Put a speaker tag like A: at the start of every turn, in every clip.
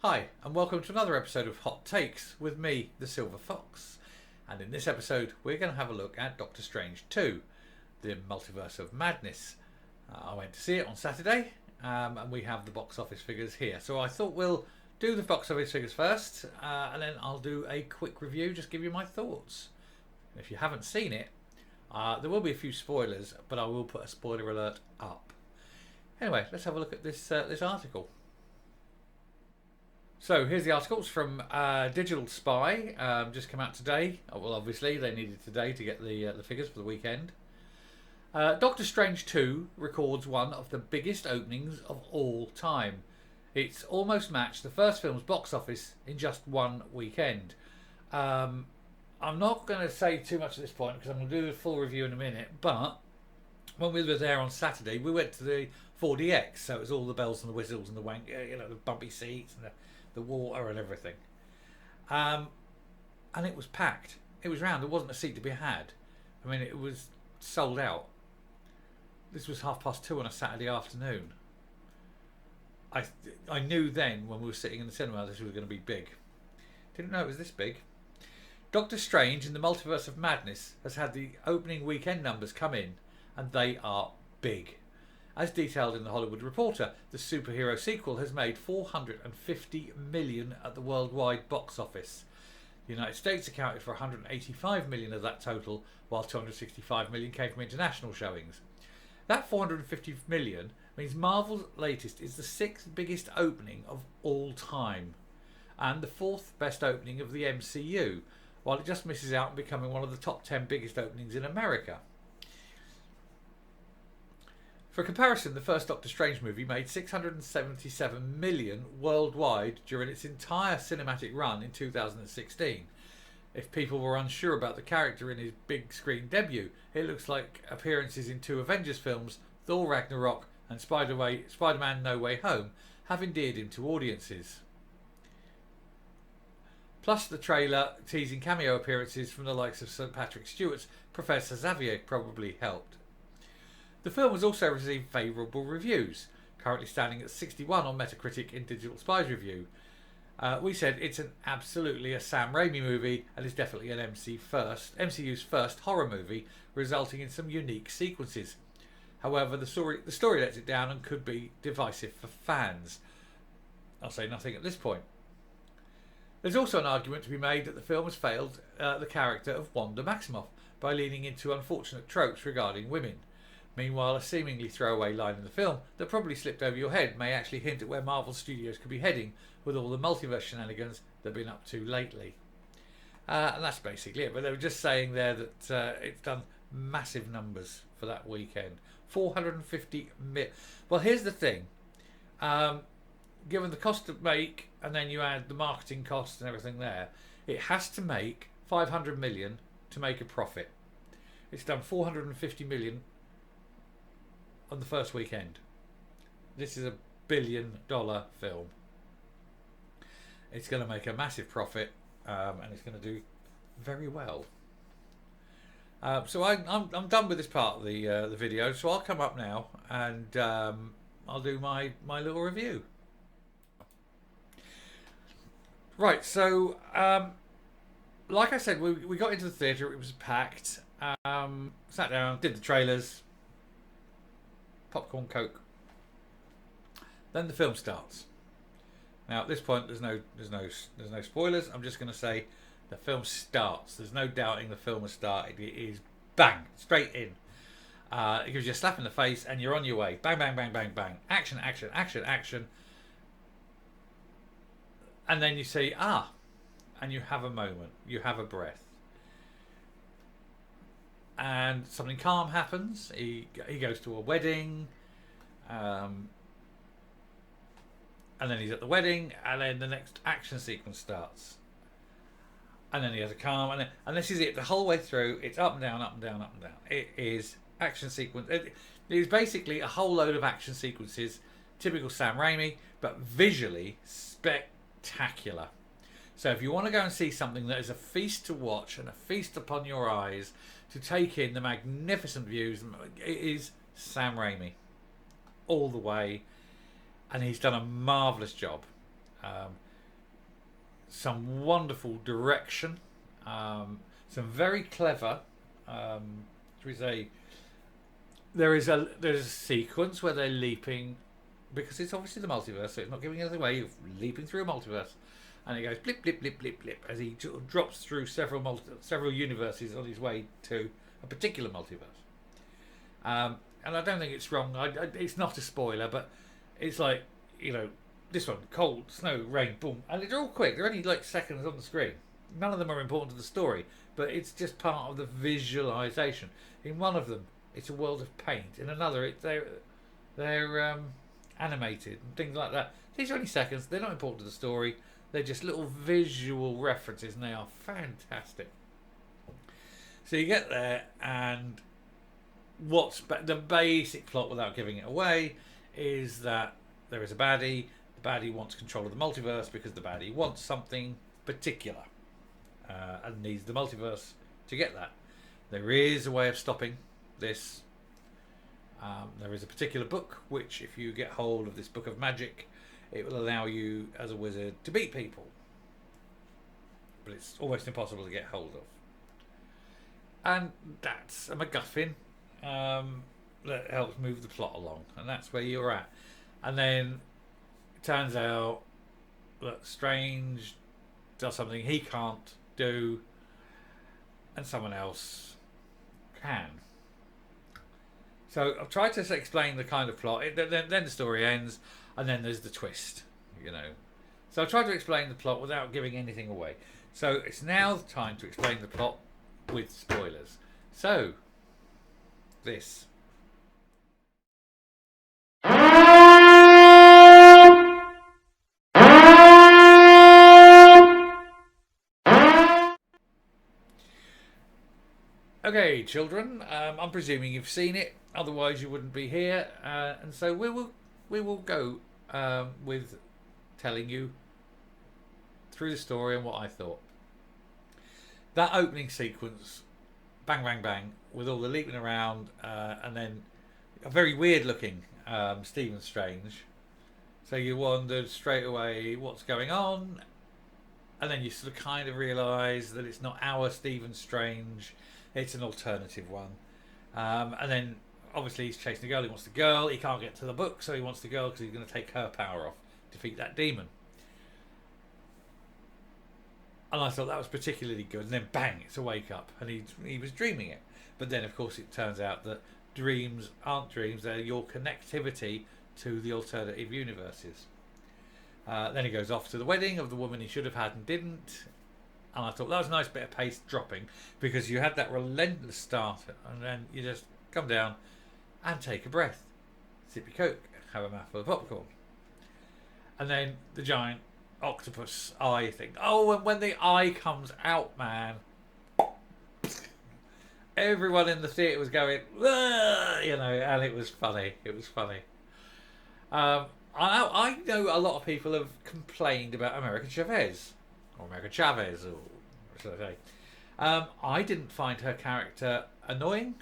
A: Hi, and welcome to another episode of Hot Takes with me, the Silver Fox. And in this episode, we're going to have a look at Doctor Strange 2, the Multiverse of Madness. I went to see it on Saturday, and we have the box office figures here. So I thought we'll do the box office figures first, and then I'll do a quick review, just give you my thoughts. If you haven't seen it, there will be a few spoilers, but I will put a spoiler alert up. Anyway, let's have a look at this article. So here's the articles from Digital Spy, just come out today. Oh, well, obviously they needed today to get the figures for the weekend. Doctor Strange 2 records one of the biggest openings of all time. It's almost matched the first film's box office in just one weekend. I'm not going to say too much at this point because I'm going to do a full review in a minute, but when we were there on Saturday, we went to the 4DX, so it was all the bells and the whistles and the wank, the bumpy seats and the water and everything. And it was packed. It was round. There wasn't a seat to be had. I mean, it was sold out. This was 2:30 on a Saturday afternoon. I knew then when we were sitting in the cinema this was going to be big. Didn't know it was this big. Doctor Strange in the Multiverse of Madness has had the opening weekend numbers come in, and they are big. As detailed in The Hollywood Reporter, the superhero sequel has made $450 million at the worldwide box office. The United States accounted for $185 million of that total, while $265 million came from international showings. That $450 million means Marvel's latest is the sixth biggest opening of all time, and the fourth best opening of the MCU, while it just misses out on becoming one of the top 10 biggest openings in America. For comparison, the first Doctor Strange movie made $677 million worldwide during its entire cinematic run in 2016. If people were unsure about the character in his big screen debut, it looks like appearances in two Avengers films, Thor Ragnarok and Spider-Man No Way Home, have endeared him to audiences. Plus the trailer teasing cameo appearances from the likes of St. Patrick Stewart's Professor Xavier probably helped. The film has also received favourable reviews, currently standing at 61 on Metacritic in Digital Spy's review. We said it's absolutely a Sam Raimi movie and is definitely an MCU's first horror movie, resulting in some unique sequences. However, the story lets it down and could be divisive for fans. I'll say nothing at this point. There's also an argument to be made that the film has failed the character of Wanda Maximoff by leaning into unfortunate tropes regarding women. Meanwhile, a seemingly throwaway line in the film that probably slipped over your head may actually hint at where Marvel Studios could be heading with all the multiverse shenanigans they've been up to lately. And that's basically it. But they were just saying there that it's done massive numbers for that weekend. 450 million. Well, here's the thing. Given the cost to make, and then you add the marketing costs and everything there, it has to make 500 million to make a profit. It's done 450 million on the first weekend. This is $1 billion film. It's going to make a massive profit, and it's going to do very well. So I'm done with this part of the video. So I'll come up now and I'll do my little review. Right. So like I said, we got into the theatre. It was packed. Sat down, did the trailers. Popcorn, Coke. Then the film starts. Now at this point, there's no spoilers. I'm just going to say the film starts. There's no doubting the film has started. It is bang, straight in. It gives you a slap in the face, and you're on your way. Bang, bang, bang, bang, bang. Action, action, action, action. And then you say and you have a moment. You have a breath. And something calm happens. He goes to a wedding, and then he's at the wedding, and then the next action sequence starts, and then he has a calm, and this is it the whole way through. It's up and down, up and down, up and down. It is action sequence. It is basically a whole load of action sequences, typical Sam Raimi, but visually spectacular. So if you want to go and see something that is a feast to watch and a feast upon your eyes to take in the magnificent views, it is Sam Raimi all the way, and he's done a marvellous job. some wonderful direction, some very clever. Should we say there's a sequence where they're leaping, because it's obviously the multiverse, so it's not giving anything away. You're leaping through a multiverse, and it goes blip blip blip blip blip as he drops through several universes on his way to a particular multiverse. And I don't think it's wrong. It's not a spoiler, but it's like, this one, cold, snow, rain, boom, and they're all quick. They're only like seconds on the screen. None of them are important to the story, but it's just part of the visualization. In one of them, it's a world of paint. In another, they're animated and things like that. These are only seconds. They're not important to the story. They're just little visual references, and they are fantastic. So you get there, and the basic plot, without giving it away, is that there is a baddie. The baddie wants control of the multiverse because the baddie wants something particular, and needs the multiverse to get that. There is a way of stopping this. There is a particular book which, if you get hold of this book of magic, it will allow you as a wizard to beat people, but it's almost impossible to get hold of. And that's a MacGuffin that helps move the plot along, and that's where you're at. And then it turns out that Strange does something he can't do, and someone else can. So I've tried to explain the kind of plot. Then the story ends, and then there's the twist, So I've tried to explain the plot without giving anything away. So it's now the time to explain the plot with spoilers. So, this. Okay, children. I'm presuming you've seen it. Otherwise, you wouldn't be here. And so we will go with telling you through the story and what I thought. That opening sequence, bang, bang, bang, with all the leaping around, and then a very weird-looking Stephen Strange. So you wondered straight away what's going on, and then you sort of kind of realise that it's not our Stephen Strange, it's an alternative one. And then obviously he's chasing the girl. He wants the girl. He can't get to the book, so he wants the girl because he's going to take her power off, defeat that demon. And I thought that was particularly good. And then bang, it's a wake up, and he was dreaming it. But then of course it turns out that dreams aren't dreams; they're your connectivity to the alternative universes. Then he goes off to the wedding of the woman he should have had and didn't. And I thought that was a nice bit of pace dropping, because you had that relentless start, and then you just come down and take a breath, sip your Coke, have a mouthful of popcorn, and then the giant octopus eye thing. Oh, and when the eye comes out, man, everyone in the theatre was going, and it was funny. It was funny. I know a lot of people have complained about America Chavez, or America Chavez, or what should I say. I didn't find her character annoying.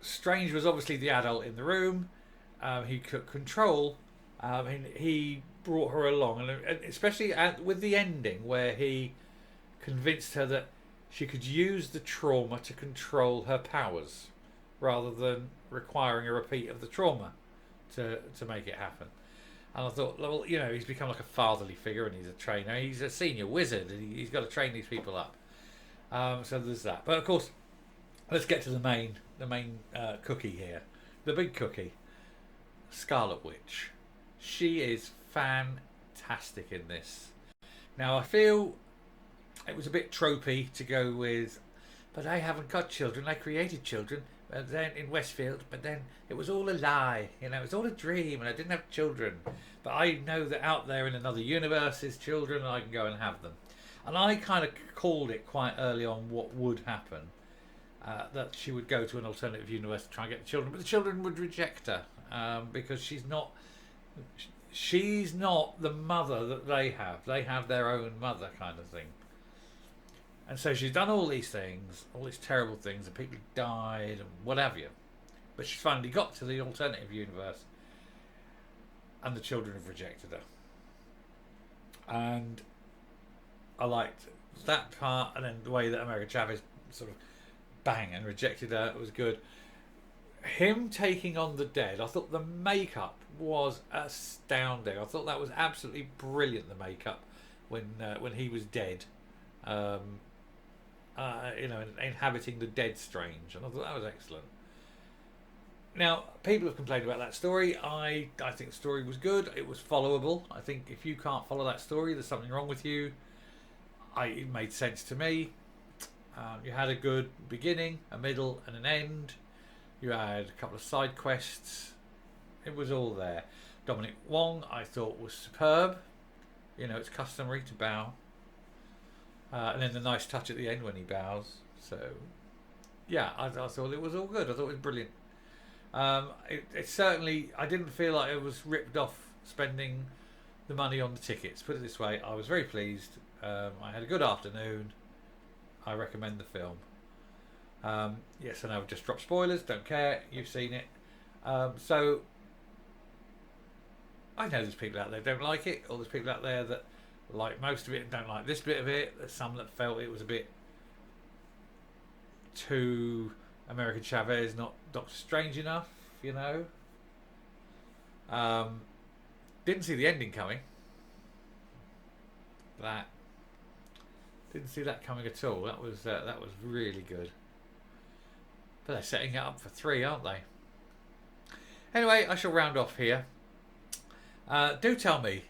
A: Strange was obviously the adult in the room. He could control. He brought her along, and especially with the ending where he convinced her that she could use the trauma to control her powers, rather than requiring a repeat of the trauma to make it happen. And I thought, well, he's become like a fatherly figure, and he's a trainer. He's a senior wizard, and he's got to train these people up. So there's that. But of course, let's get to the main cookie here, the big cookie, Scarlet Witch. She is fantastic in this. Now I feel it was a bit tropey to go with, but I haven't got children. I created children, but then in Westfield. But then it was all a lie. It was all a dream, and I didn't have children. But I know that out there in another universe is children, and I can go and have them. And I kind of called it quite early on what would happen. That she would go to an alternative universe to try and get the children, but the children would reject her because she's not the mother that they have. They have their own mother, kind of thing. And so she's done all these things, all these terrible things, and people died and what have you. But she's finally got to the alternative universe, and the children have rejected her. and I liked that part, and then the way that America Chavez sort of bang and rejected her was good. Him taking on the dead, I thought the makeup was astounding. I thought that was absolutely brilliant. The makeup when he was dead, um, inhabiting the dead strange, and I thought that was excellent. Now, people have complained about that story. I think the story was good. It was followable. I think if you can't follow that story, there's something wrong with you. It made sense to me. You had a good beginning, a middle, and an end. You had a couple of side quests. It was all there. Dominic Wong, I thought, was superb. It's customary to bow. And then the nice touch at the end when he bows. So, yeah, I thought it was all good. I thought it was brilliant. It certainly, I didn't feel like it was ripped off spending the money on the tickets. Put it this way, I was very pleased. I had a good afternoon. I recommend the film. Yes, I know I've just dropped spoilers. Don't care. You've seen it. So I know there's people out there that don't like it, or there's people out there that like most of it and don't like this bit of it. There's some that felt it was a bit too American Chavez, not Doctor Strange enough. Didn't see the ending coming. That didn't see that coming at all. That was really good. But they're setting it up for 3, aren't they? Anyway, I shall round off here. Do tell me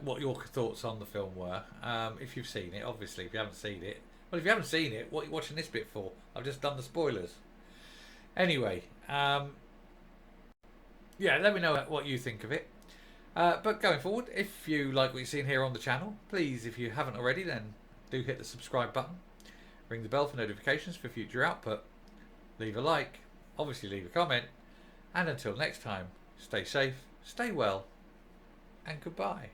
A: what your thoughts on the film were. If you've seen it, obviously. If you haven't seen it, well, if you haven't seen it, what are you watching this bit for? I've just done the spoilers. Anyway, let me know what you think of it. But going forward, if you like what you've seen here on the channel, please, if you haven't already, then do hit the subscribe button. Ring the bell for notifications for future output. Leave a like. Obviously leave a comment. And until next time, stay safe, stay well, and goodbye.